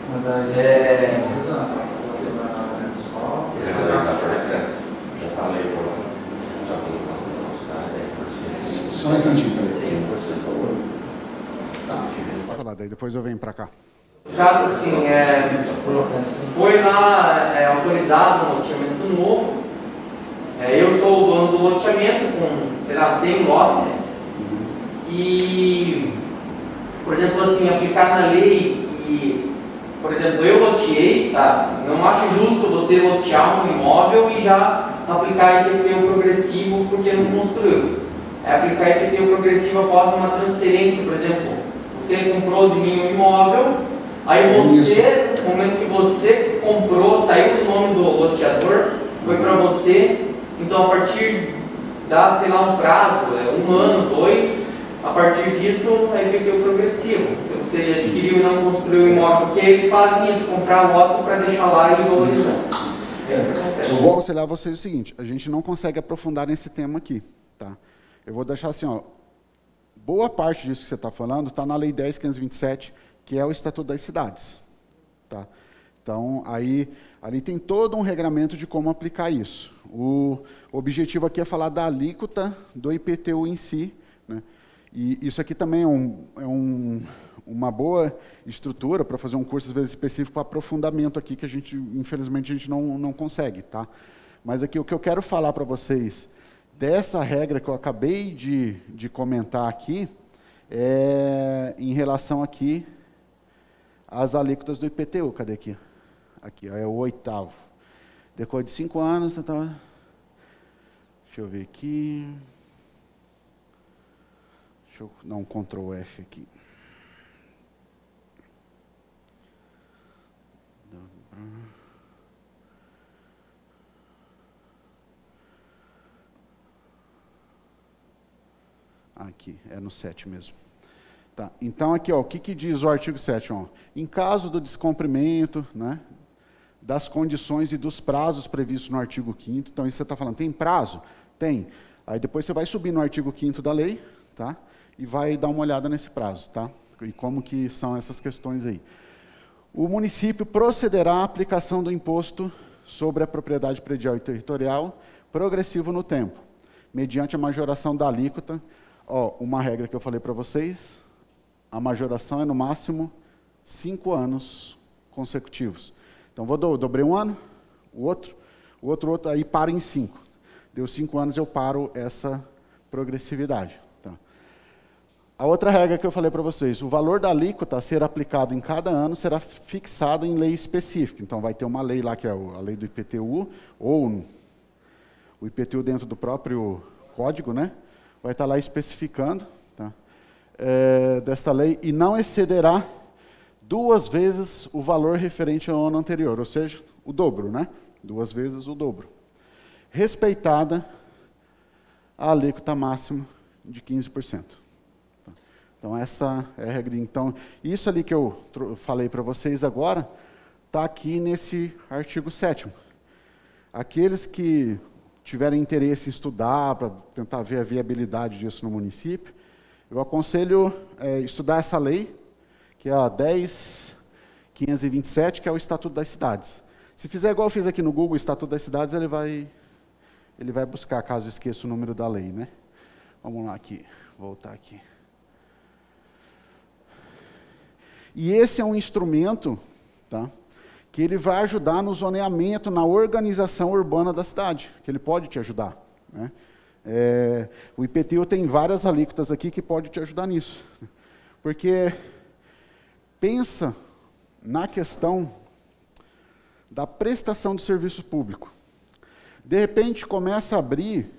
Na verdade, não precisa passar uma vez na grande só. Já falei, já colocou no nosso cara. Só um instantinho, peraí. Tá. Pode falar, daí depois eu venho para cá. No caso, assim, foi lá autorizado um loteamento novo. Eu sou o dono do loteamento com, sei lá, 100 lotes. E, por exemplo, assim, aplicar na lei que, por exemplo, eu loteei, tá? Não acho justo você lotear um imóvel e já aplicar IPTU progressivo porque não construiu. É aplicar IPTU progressivo após uma transferência, por exemplo, você comprou de mim um imóvel, aí você, no momento que você comprou, saiu do nome do loteador, foi para você, então a partir da, sei lá, um prazo, 1 ano, 2, a partir disso é IPTU progressivo. Se você adquiriu e não construiu o imóvel, porque eles fazem isso, comprar lote para deixar lá e valorizar. Eu vou aconselhar vocês o seguinte, a gente não consegue aprofundar nesse tema aqui, tá? Eu vou deixar assim, ó, boa parte disso que você está falando está na Lei 10.527, que é o Estatuto das Cidades, tá? Então, ali tem todo um regramento de como aplicar isso. O objetivo aqui é falar da alíquota do IPTU em si, né? E isso aqui também uma boa estrutura para fazer um curso, às vezes, específico para aprofundamento aqui, que a gente, infelizmente, a gente não consegue, tá? Mas aqui o que eu quero falar para vocês, dessa regra que eu acabei de comentar aqui, em relação aqui às alíquotas do IPTU. Cadê aqui? Aqui, ó, é o 8º. Decorre de 5 anos, então, deixa eu ver aqui. Deixa eu dar um Ctrl F aqui. Aqui, é no 7 mesmo. Tá, então, aqui, ó, o que diz o artigo 7? Ó? Em caso do descumprimento, né, das condições e dos prazos previstos no artigo 5º, então, isso você está falando, tem prazo? Tem. Aí, depois você vai subir no artigo 5º da lei, tá, e vai dar uma olhada nesse prazo, tá, e como que são essas questões aí. O município procederá à aplicação do imposto sobre a propriedade predial e territorial progressivo no tempo, mediante a majoração da alíquota. Ó, uma regra que eu falei para vocês, a majoração é no máximo 5 anos consecutivos. Então, dobrei 1 ano, o outro, aí para em 5. Deu 5 anos, eu paro essa progressividade. Tá. A outra regra que eu falei para vocês, o valor da alíquota a ser aplicado em cada ano será fixado em lei específica. Então, vai ter uma lei lá, que é a lei do IPTU, ou o IPTU dentro do próprio código, né? Vai estar lá especificando, tá? Desta lei, e não excederá 2 vezes o valor referente ao ano anterior, ou seja, o dobro, né? 2 vezes o dobro. Respeitada a alíquota máxima de 15%. Tá? Então, essa é a regra. Então, isso ali que eu falei para vocês agora, está aqui nesse artigo 7º. Aqueles que tiverem interesse em estudar, para tentar ver a viabilidade disso no município, eu aconselho estudar essa lei, que é a 10.527, que é o Estatuto das Cidades. Se fizer igual eu fiz aqui no Google, o Estatuto das Cidades, ele vai buscar, caso esqueça o número da lei, né? Vamos lá aqui, voltar aqui. E esse é um instrumento, tá, que ele vai ajudar no zoneamento, na organização urbana da cidade, que ele pode te ajudar, né? O IPTU tem várias alíquotas aqui que pode te ajudar nisso. Porque pensa na questão da prestação de serviço público. De repente começa a abrir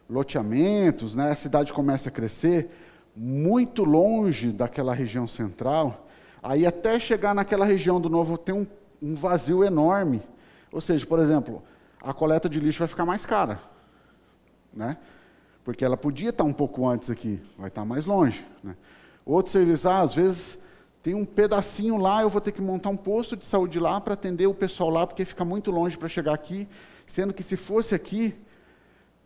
loteamentos, né? A cidade começa a crescer muito longe daquela região central, aí até chegar naquela região do novo tem um vazio enorme. Ou seja, por exemplo, a coleta de lixo vai ficar mais cara, né? Porque ela podia estar um pouco antes aqui, vai estar mais longe, né? Outros serviços, às vezes tem um pedacinho lá, eu vou ter que montar um posto de saúde lá para atender o pessoal lá, porque fica muito longe para chegar aqui, sendo que se fosse aqui,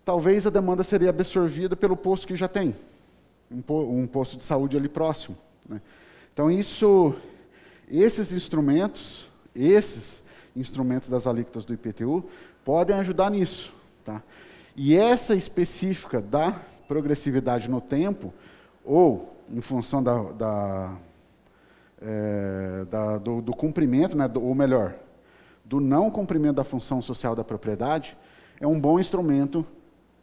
talvez a demanda seria absorvida pelo posto que já tem, um posto de saúde ali próximo, né? Então, esses instrumentos das alíquotas do IPTU podem ajudar nisso. Tá? E essa específica da progressividade no tempo, ou em função do cumprimento, né, ou melhor, do não cumprimento da função social da propriedade, é um bom instrumento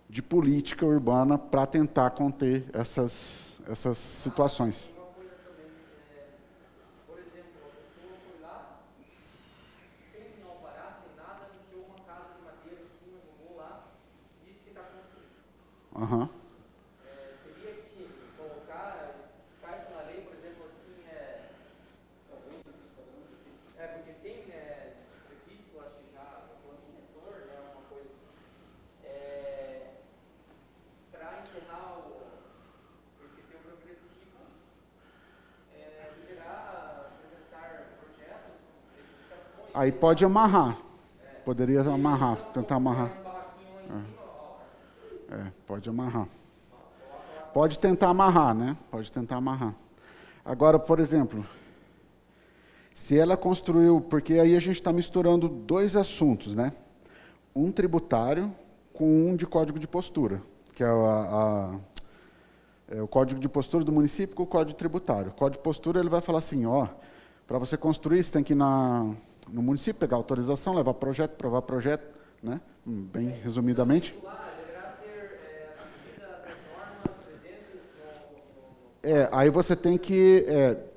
de política urbana para tentar conter essas situações. Uma coisa também, por exemplo, a pessoa foi lá, sem não parar, sem nada, enfiou uma casa de madeira em cima, jogou lá, disse que está construído. Aham. Teria que colocar, especificar isso na lei, por exemplo, assim, porque tem previsto, acho que já, plano diretor, né, uma coisa assim, para encerrar o IPTU progressivo, deverá apresentar projetos, especificações. Aí pode amarrar. Poderia amarrar, tentar amarrar. Um barraquinho lá em cima, Pode amarrar. Pode tentar amarrar, né? Pode tentar amarrar. Agora, por exemplo, se ela construiu, porque aí a gente está misturando dois assuntos, né? Um tributário com um de código de postura, que é o código de postura do município com o código tributário. O código de postura ele vai falar assim, ó, para você construir, você tem que ir no município, pegar autorização, levar projeto, provar projeto, né? Bem resumidamente. Aí você tem que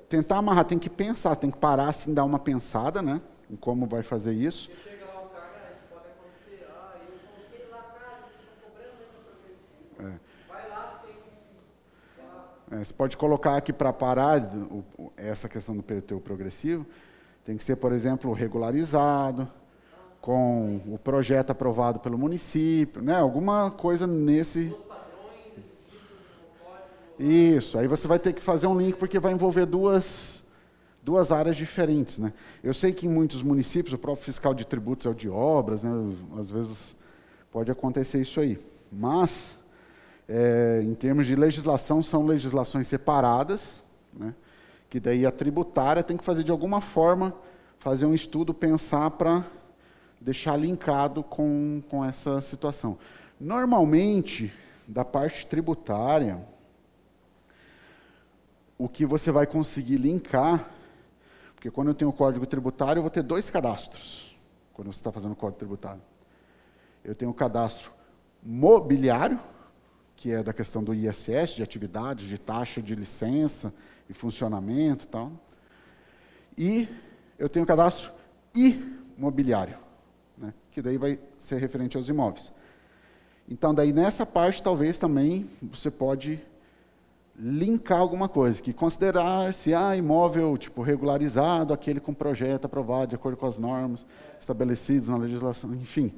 tentar amarrar, tem que pensar, tem que parar assim, dar uma pensada, né, em como vai fazer isso. Você chega lá, o cara, isso pode acontecer, eu coloquei lá a casa, vocês estão cobrando ainda progressivo. Vai lá, tem você pode colocar aqui para parar essa questão do IPTU progressivo, tem que ser, por exemplo, regularizado, com o projeto aprovado pelo município, né, alguma coisa nesse... Isso, aí você vai ter que fazer um link, porque vai envolver duas áreas diferentes, né? Eu sei que em muitos municípios, o próprio fiscal de tributos é o de obras, né? Às vezes pode acontecer isso aí. Mas, em termos de legislação, são legislações separadas, né? Que daí a tributária tem que fazer de alguma forma, fazer um estudo, pensar para deixar linkado com essa situação. Normalmente, da parte tributária, o que você vai conseguir linkar, porque quando eu tenho o código tributário, eu vou ter dois cadastros, quando você está fazendo o código tributário. Eu tenho o cadastro mobiliário, que é da questão do ISS, de atividades, de taxa de licença e funcionamento e tal. E eu tenho o cadastro imobiliário, né, que daí vai ser referente aos imóveis. Então, daí nessa parte, talvez também você pode linkar alguma coisa, que considerar-se imóvel tipo regularizado, aquele com projeto aprovado de acordo com as normas estabelecidas na legislação, enfim.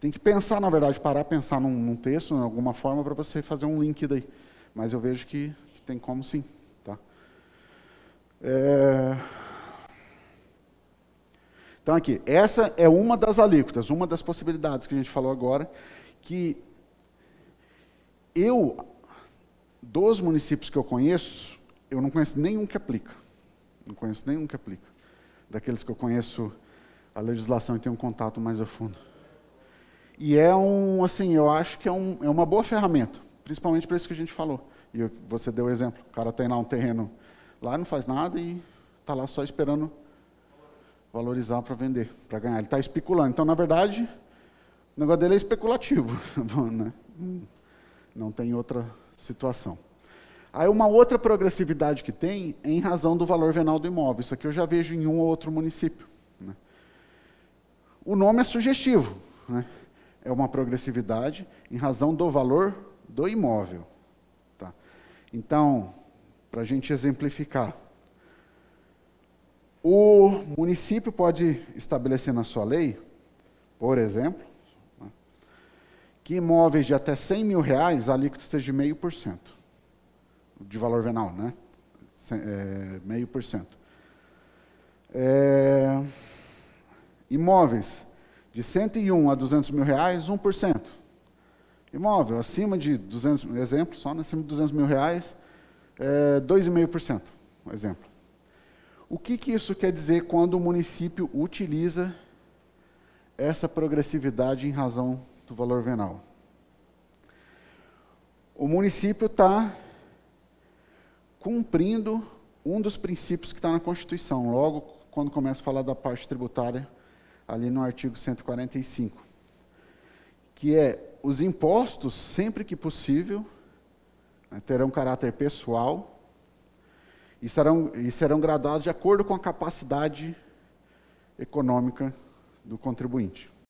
Tem que pensar, na verdade, parar, pensar num texto, em alguma forma, para você fazer um link daí. Mas eu vejo que tem como sim. Tá? Então, aqui, essa é uma das alíquotas, uma das possibilidades que a gente falou agora, que dos municípios que eu conheço, eu não conheço nenhum que aplica. Não conheço nenhum que aplica. Daqueles que eu conheço a legislação e tenho um contato mais a fundo. E eu acho que é uma boa ferramenta, principalmente para isso que a gente falou. E você deu o exemplo, o cara tem lá um terreno, lá não faz nada e está lá só esperando valorizar para vender, para ganhar. Ele está especulando. Então, na verdade, o negócio dele é especulativo. Né? Não tem outra situação. Aí uma outra progressividade que tem é em razão do valor venal do imóvel. Isso aqui eu já vejo em um ou outro município. Né? O nome é sugestivo. Né? É uma progressividade em razão do valor do imóvel. Tá? Então, para a gente exemplificar, o município pode estabelecer na sua lei, por exemplo, que imóveis de até R$100 mil, a alíquota seja de 0,5% de valor venal, né? 0,5%. Imóveis de 101 a R$200 mil, 1%. Imóvel acima de 200, exemplo só, né? Acima de R$200 mil, 2,5%, exemplo. O que isso quer dizer quando o município utiliza essa progressividade em razão do valor venal? O município está cumprindo um dos princípios que está na Constituição, logo quando começa a falar da parte tributária, ali no artigo 145, que é os impostos, sempre que possível, né, terão caráter pessoal e serão gradados de acordo com a capacidade econômica do contribuinte.